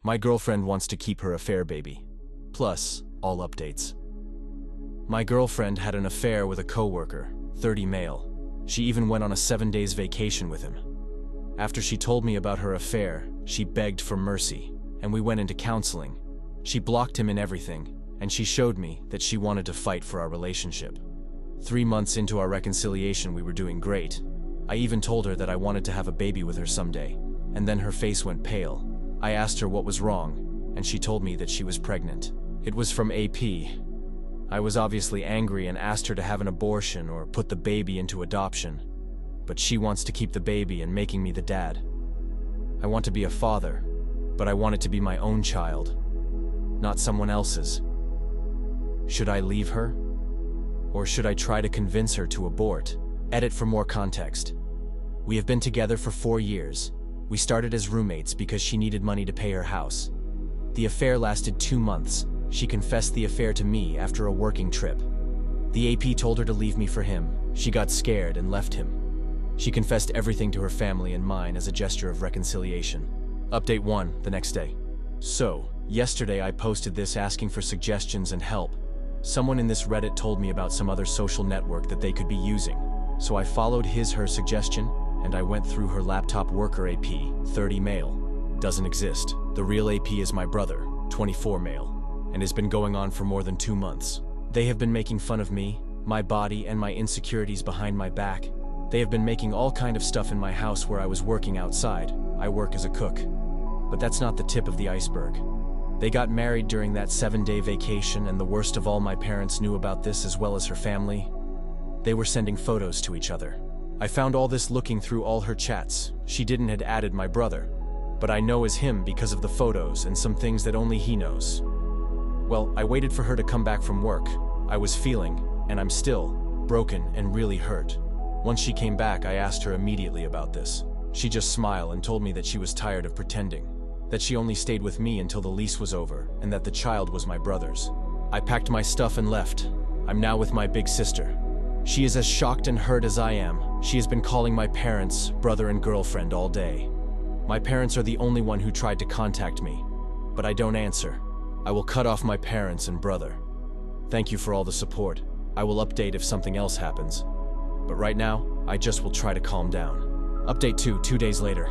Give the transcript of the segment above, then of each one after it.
My girlfriend wants to keep her affair baby. Plus, all updates. My girlfriend had an affair with a coworker, 30 male. She even went on a 7 days vacation with him. After she told me about her affair, she begged for mercy, and we went into counseling. She blocked him in everything, and she showed me that she wanted to fight for our relationship. 3 months into our reconciliation, we were doing great. I even told her that I wanted to have a baby with her someday, and then her face went pale. I asked her what was wrong, and she told me that she was pregnant. It was from AP. I was obviously angry and asked her to have an abortion or put the baby into adoption. But she wants to keep the baby and making me the dad. I want to be a father, but I want it to be my own child, not someone else's. Should I leave her? Or should I try to convince her to abort? Edit for more context. We have been together for 4 years. We started as roommates because she needed money to pay her house. The affair lasted 2 months. She confessed the affair to me after a working trip. The AP told her to leave me for him. She got scared and left him. She confessed everything to her family and mine as a gesture of reconciliation. Update 1, the next day. So, yesterday I posted this asking for suggestions and help. Someone in this Reddit told me about some other social network that they could be using. So I followed her suggestion, and I went through her laptop worker AP, 30 male. Doesn't exist. The real AP is my brother, 24 male. And has been going on for more than 2 months. They have been making fun of me, my body, and my insecurities behind my back. They have been making all kind of stuff in my house where I was working outside. I work as a cook. But that's not the tip of the iceberg. They got married during that 7-day vacation, and the worst of all, my parents knew about this as well as her family. They were sending photos to each other. I found all this looking through all her chats. She didn't had added my brother, but I know is him because of the photos and some things that only he knows. Well, I waited for her to come back from work. I was feeling, and I'm still, broken and really hurt. Once she came back, I asked her immediately about this. She just smiled and told me that she was tired of pretending, that she only stayed with me until the lease was over, and that the child was my brother's. I packed my stuff and left. I'm now with my big sister. She is as shocked and hurt as I am. She has been calling my parents, brother and girlfriend all day. My parents are the only one who tried to contact me, but I don't answer. I will cut off my parents and brother. Thank you for all the support. I will update if something else happens. But right now, I just will try to calm down. Update 2 days later.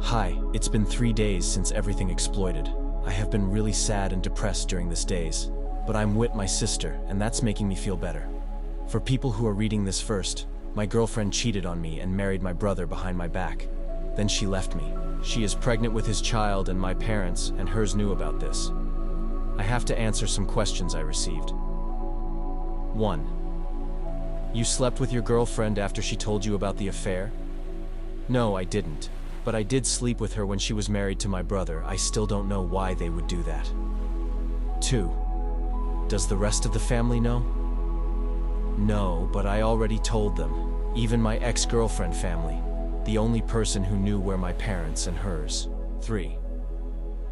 Hi, it's been 3 days since everything exploded. I have been really sad and depressed during these days, but I'm with my sister, and that's making me feel better. For people who are reading this first, my girlfriend cheated on me and married my brother behind my back. Then she left me. She is pregnant with his child, and my parents and hers knew about this. I have to answer some questions I received. 1. You slept with your girlfriend after she told you about the affair? No, I didn't. But I did sleep with her when she was married to my brother. I still don't know why they would do that. 2. Does the rest of the family know? No, but I already told them. Even my ex-girlfriend family. The only person who knew were my parents and hers. 3.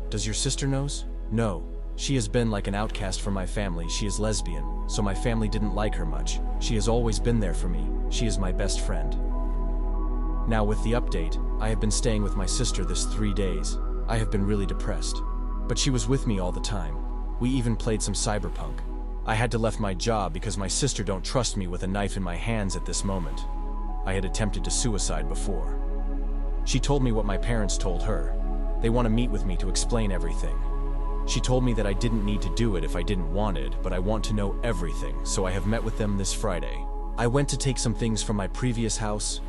Does your sister knows? No. She has been like an outcast from my family. She is lesbian, so my family didn't like her much. She has always been there for me. She is my best friend. Now with the update, I have been staying with my sister this 3 days. I have been really depressed. But she was with me all the time. We even played some cyberpunk. I had to left my job because my sister don't trust me with a knife in my hands at this moment. I had attempted to suicide before. She told me what my parents told her. They want to meet with me to explain everything. She told me that I didn't need to do it if I didn't want it, but I want to know everything, so I have met with them this Friday. I went to take some things from my previous house,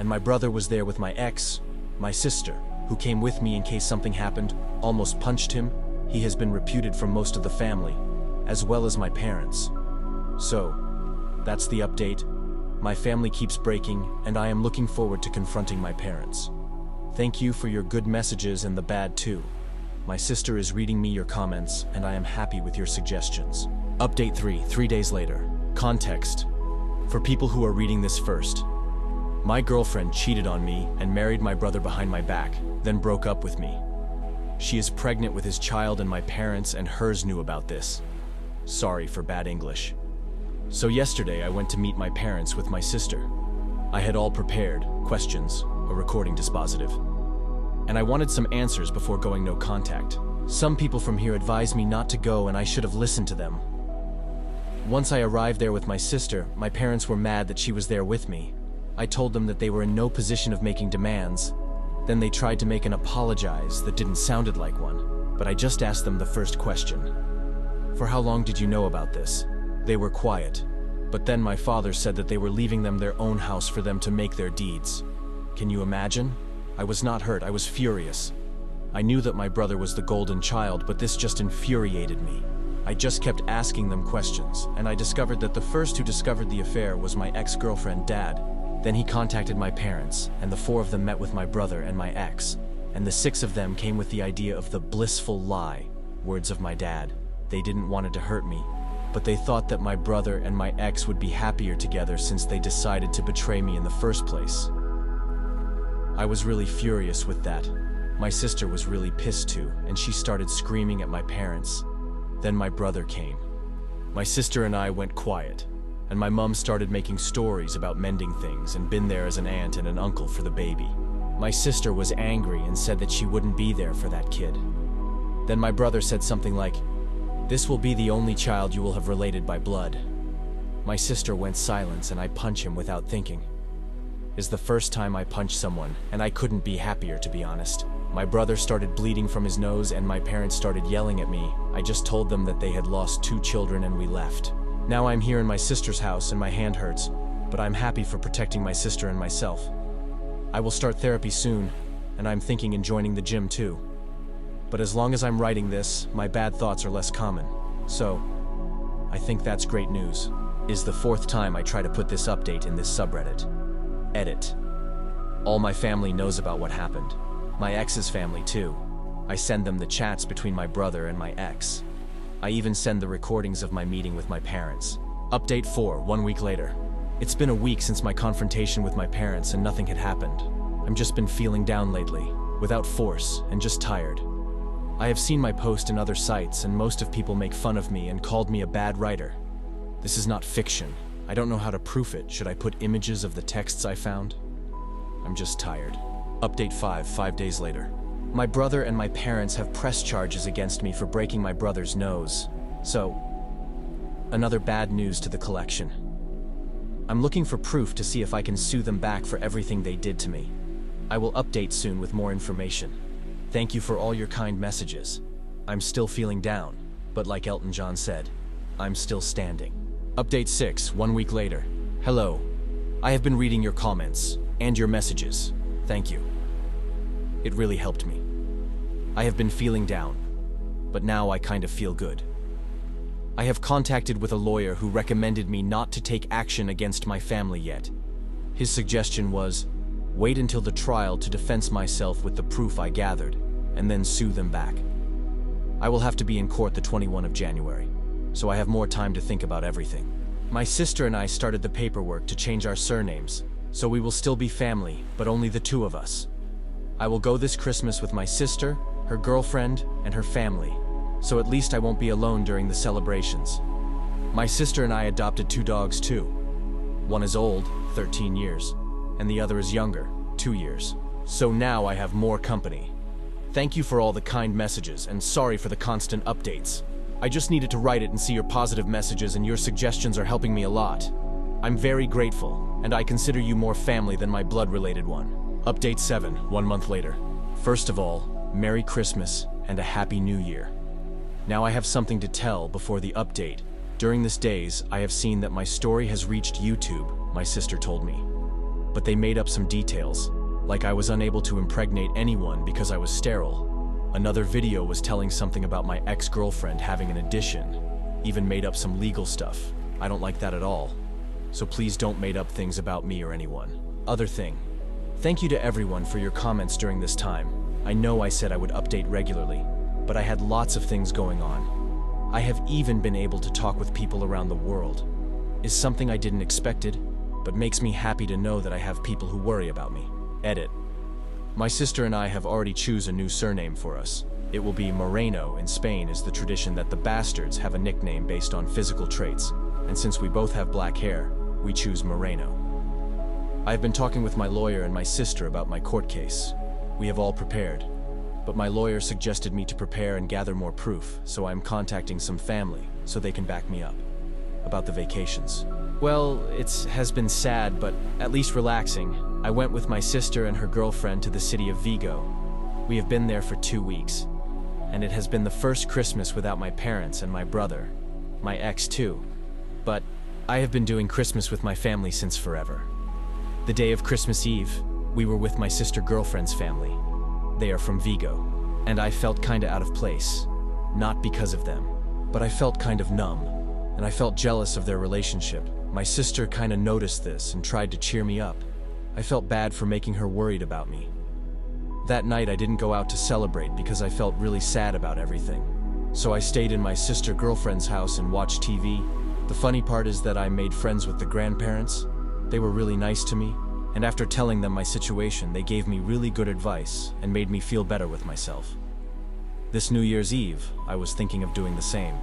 and my brother was there with my ex. My sister, who came with me in case something happened, almost punched him. He has been reputed from most of the family, as well as my parents. So, that's the update. My family keeps breaking, and I am looking forward to confronting my parents. Thank you for your good messages and the bad too. My sister is reading me your comments, and I am happy with your suggestions. Update 3 days later. Context. For people who are reading this first, my girlfriend cheated on me and married my brother behind my back, then broke up with me. She is pregnant with his child, and my parents and hers knew about this. Sorry for bad English. So yesterday I went to meet my parents with my sister. I had all prepared, questions, a recording dispositive. And I wanted some answers before going no contact. Some people from here advised me not to go and I should have listened to them. Once I arrived there with my sister, my parents were mad that she was there with me. I told them that they were in no position of making demands. Then they tried to make an apologize that didn't sounded like one, but I just asked them the first question. For how long did you know about this? They were quiet. But then my father said that they were leaving them their own house for them to make their deeds. Can you imagine? I was not hurt, I was furious. I knew that my brother was the golden child, but this just infuriated me. I just kept asking them questions, and I discovered that the first who discovered the affair was my ex-girlfriend, Dad. Then he contacted my parents, and the 4 of them met with my brother and my ex, and the 6 of them came with the idea of the blissful lie, words of my dad. They didn't want it to hurt me, but they thought that my brother and my ex would be happier together since they decided to betray me in the first place. I was really furious with that. My sister was really pissed too, and she started screaming at my parents. Then my brother came. My sister and I went quiet, and my mom started making stories about mending things and been there as an aunt and an uncle for the baby. My sister was angry and said that she wouldn't be there for that kid. Then my brother said something like, "This will be the only child you will have related by blood." My sister went silent and I punched him without thinking. It's the first time I punched someone, and I couldn't be happier, to be honest. My brother started bleeding from his nose and my parents started yelling at me. I just told them that they had lost 2 children and we left. Now I'm here in my sister's house and my hand hurts, but I'm happy for protecting my sister and myself. I will start therapy soon, and I'm thinking in joining the gym too. But as long as I'm writing this, my bad thoughts are less common. So, I think that's great news. Is the 4th time I try to put this update in this subreddit. Edit. All my family knows about what happened. My ex's family too. I send them the chats between my brother and my ex. I even send the recordings of my meeting with my parents. Update 4, 1 week later. It's been a week since my confrontation with my parents and nothing had happened. I've just been feeling down lately, without force, and just tired. I have seen my post in other sites and most of people make fun of me and called me a bad writer. This is not fiction. I don't know how to proof it. Should I put images of the texts I found? I'm just tired. Update 5, 5 days later. My brother and my parents have pressed charges against me for breaking my brother's nose. So, another bad news to the collection. I'm looking for proof to see if I can sue them back for everything they did to me. I will update soon with more information. Thank you for all your kind messages. I'm still feeling down, but like Elton John said, I'm still standing. Update 6, 1 week later. Hello. I have been reading your comments and your messages. Thank you. It really helped me. I have been feeling down, but now I kind of feel good. I have contacted with a lawyer who recommended me not to take action against my family yet. His suggestion was, wait until the trial to defend myself with the proof I gathered, and then sue them back. I will have to be in court the 21st of January, so I have more time to think about everything. My sister and I started the paperwork to change our surnames, so we will still be family, but only the 2 of us. I will go this Christmas with my sister, her girlfriend, and her family, so at least I won't be alone during the celebrations. My sister and I adopted 2 dogs too. One is old, 13 years, and the other is younger, 2 years. So now I have more company. Thank you for all the kind messages, and sorry for the constant updates. I just needed to write it and see your positive messages, and your suggestions are helping me a lot. I'm very grateful, and I consider you more family than my blood-related one. Update 7, 1 month later. First of all, Merry Christmas and a Happy New Year. Now I have something to tell before the update. During these days, I have seen that my story has reached YouTube, my sister told me. But they made up some details, like I was unable to impregnate anyone because I was sterile. Another video was telling something about my ex-girlfriend having an addition, even made up some legal stuff. I don't like that at all. So please don't make up things about me or anyone. Other thing. Thank you to everyone for your comments during this time. I know I said I would update regularly, but I had lots of things going on. I have even been able to talk with people around the world. Is something I didn't expected, but makes me happy to know that I have people who worry about me. Edit. My sister and I have already choose a new surname for us. It will be Moreno. In Spain is the tradition that the bastards have a nickname based on physical traits, and since we both have black hair, we choose Moreno. I have been talking with my lawyer and my sister about my court case. We have all prepared. but my lawyer suggested me to prepare and gather more proof, so I'm contacting some family so they can back me up. About the vacations. Well, it has been sad, but at least relaxing. I went with my sister and her girlfriend to the city of Vigo. We have been there for 2 weeks, and it has been the first Christmas without my parents and my brother, my ex too. But I have been doing Christmas with my family since forever. The day of Christmas Eve, we were with my sister girlfriend's family. They are from Vigo, and I felt kinda out of place. Not because of them, but I felt kind of numb, and I felt jealous of their relationship. My sister kinda noticed this and tried to cheer me up. I felt bad for making her worried about me. That night I didn't go out to celebrate because I felt really sad about everything. So I stayed in my sister girlfriend's house and watched TV. The funny part is that I made friends with the grandparents. They were really nice to me, and after telling them my situation, they gave me really good advice and made me feel better with myself. This New Year's Eve, I was thinking of doing the same,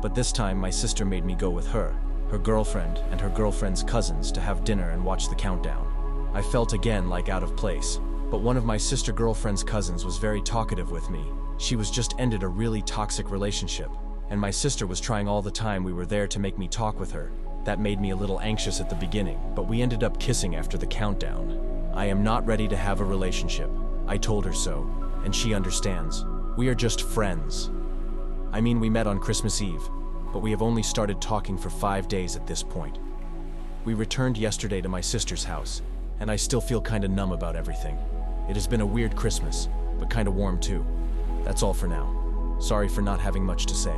but this time my sister made me go with her girlfriend, and her girlfriend's cousins to have dinner and watch the countdown. I felt again like out of place, but one of my sister girlfriend's cousins was very talkative with me. She was just ended a really toxic relationship, and my sister was trying all the time we were there to make me talk with her. That made me a little anxious at the beginning, but we ended up kissing after the countdown. I am not ready to have a relationship. I told her so, and she understands. We are just friends. I mean, we met on Christmas Eve, but we have only started talking for 5 days at this point. We returned yesterday to my sister's house, and I still feel kinda numb about everything. It has been a weird Christmas, but kinda warm too. That's all for now. Sorry for not having much to say.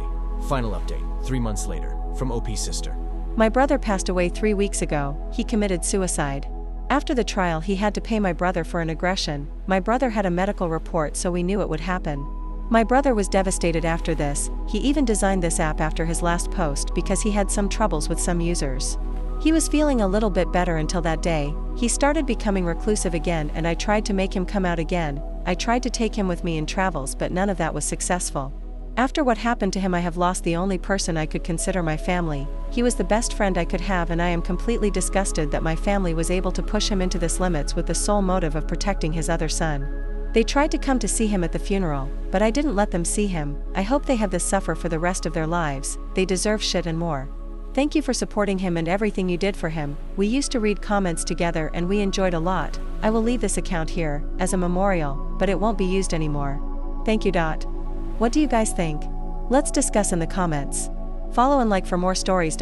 Final update, 3 months later, from OP Sister. My brother passed away 3 weeks ago. He committed suicide. After the trial, he had to pay my brother for an aggression. My brother had a medical report, so we knew it would happen. My brother was devastated after this. He even designed this app after his last post because he had some troubles with some users. He was feeling a little bit better until that day. He started becoming reclusive again, and I tried to make him come out again. I tried to take him with me in travels, but none of that was successful. After what happened to him, I have lost the only person I could consider my family. He was the best friend I could have, and I am completely disgusted that my family was able to push him into this limits with the sole motive of protecting his other son. They tried to come to see him at the funeral, but I didn't let them see him. I hope they have this suffer for the rest of their lives. They deserve shit and more. Thank you for supporting him and everything you did for him. We used to read comments together and we enjoyed a lot. I will leave this account here, as a memorial, but it won't be used anymore. Thank you. What do you guys think? Let's discuss in the comments. Follow and like for more stories.